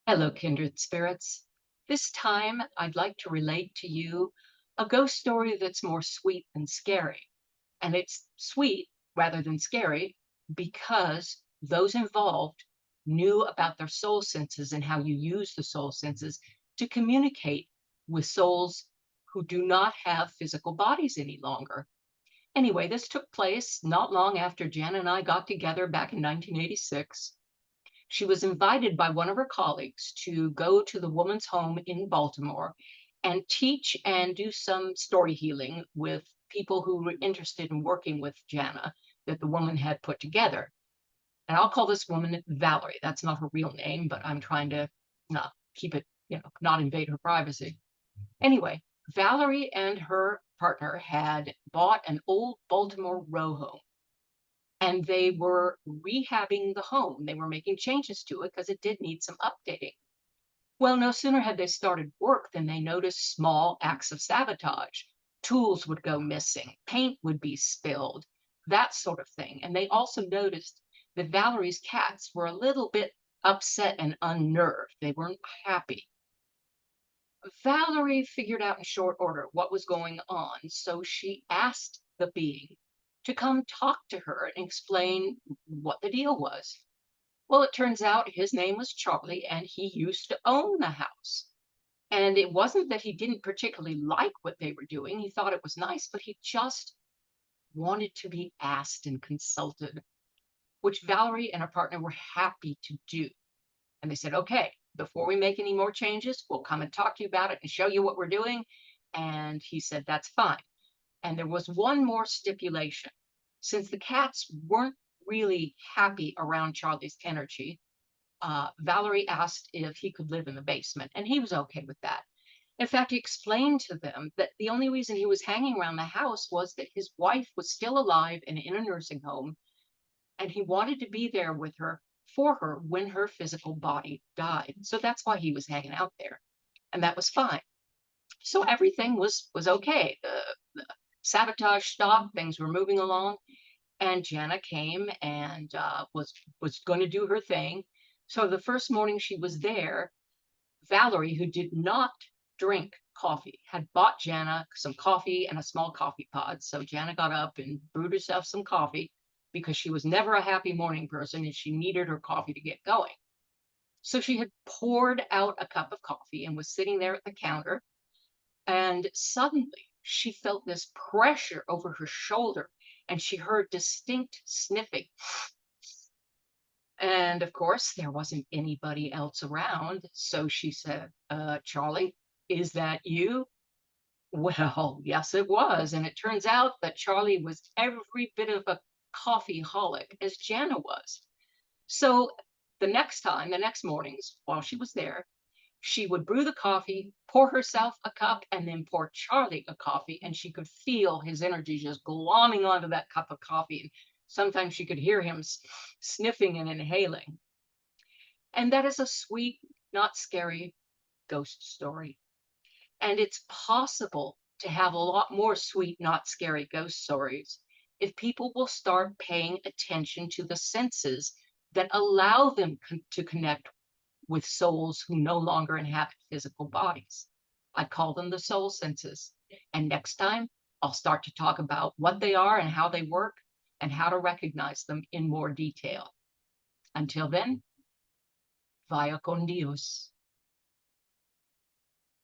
Hello, kindred spirits. This time, I'd like to relate to you a ghost story that's more sweet than scary. And it's sweet rather than scary because those involved knew about their soul senses and how you use the soul senses to communicate with souls who do not have physical bodies any longer. Anyway, this took place not long after Jan and I got together back in 1986. She was invited by one of her colleagues to go to the woman's home in Baltimore and teach and do some story healing with people who were interested in working with Jana that the woman had put together. And I'll call this woman Valerie. That's not her real name, but I'm trying to keep it, not invade her privacy. Anyway, Valerie and her partner had bought an old Baltimore row home and they were rehabbing the home. They were making changes to it because it did need some updating. Well, no sooner had they started work than they noticed small acts of sabotage. Tools would go missing, paint would be spilled, that sort of thing. And they also noticed that Valerie's cats were a little bit upset and unnerved. They weren't happy. Valerie figured out in short order what was going on, so she asked the being to come talk to her and explain what the deal was. Well, it turns out his name was Charlie and he used to own the house. And it wasn't that he didn't particularly like what they were doing. He thought it was nice, but he just wanted to be asked and consulted, which Valerie and her partner were happy to do. And they said, okay, before we make any more changes, we'll come and talk to you about it and show you what we're doing. And he said, that's fine. And there was one more stipulation. Since the cats weren't really happy around Charlie's energy, Valerie asked if he could live in the basement, and he was okay with that. In fact, he explained to them that the only reason he was hanging around the house was that his wife was still alive and in a nursing home, and he wanted to be there with her for her when her physical body died. So that's why he was hanging out there, and that was fine. So everything was okay. The sabotage stopped, things were moving along, and Jana came and was going to do her thing. So the first morning she was there, Valerie, who did not drink coffee, had bought Jana some coffee and a small coffee pod. So Jana got up and brewed herself some coffee because she was never a happy morning person and she needed her coffee to get going. So she had poured out a cup of coffee and was sitting there at the counter. And suddenly she felt this pressure over her shoulder and she heard distinct sniffing. And of course, there wasn't anybody else around. So she said, Charlie, is that you? Well, yes, it was. And it turns out that Charlie was every bit of a coffeeholic as Jana was. So the next mornings, while she was there, she would brew the coffee, pour herself a cup, and then pour Charlie a coffee, and she could feel his energy just glomming onto that cup of coffee. And sometimes she could hear him sniffing and inhaling. And that is a sweet, not scary ghost story. And it's possible to have a lot more sweet, not scary ghost stories if people will start paying attention to the senses that allow them to connect with souls who no longer inhabit physical bodies. I call them the soul senses. And next time, I'll start to talk about what they are and how they work and how to recognize them in more detail. Until then, vaya con Dios.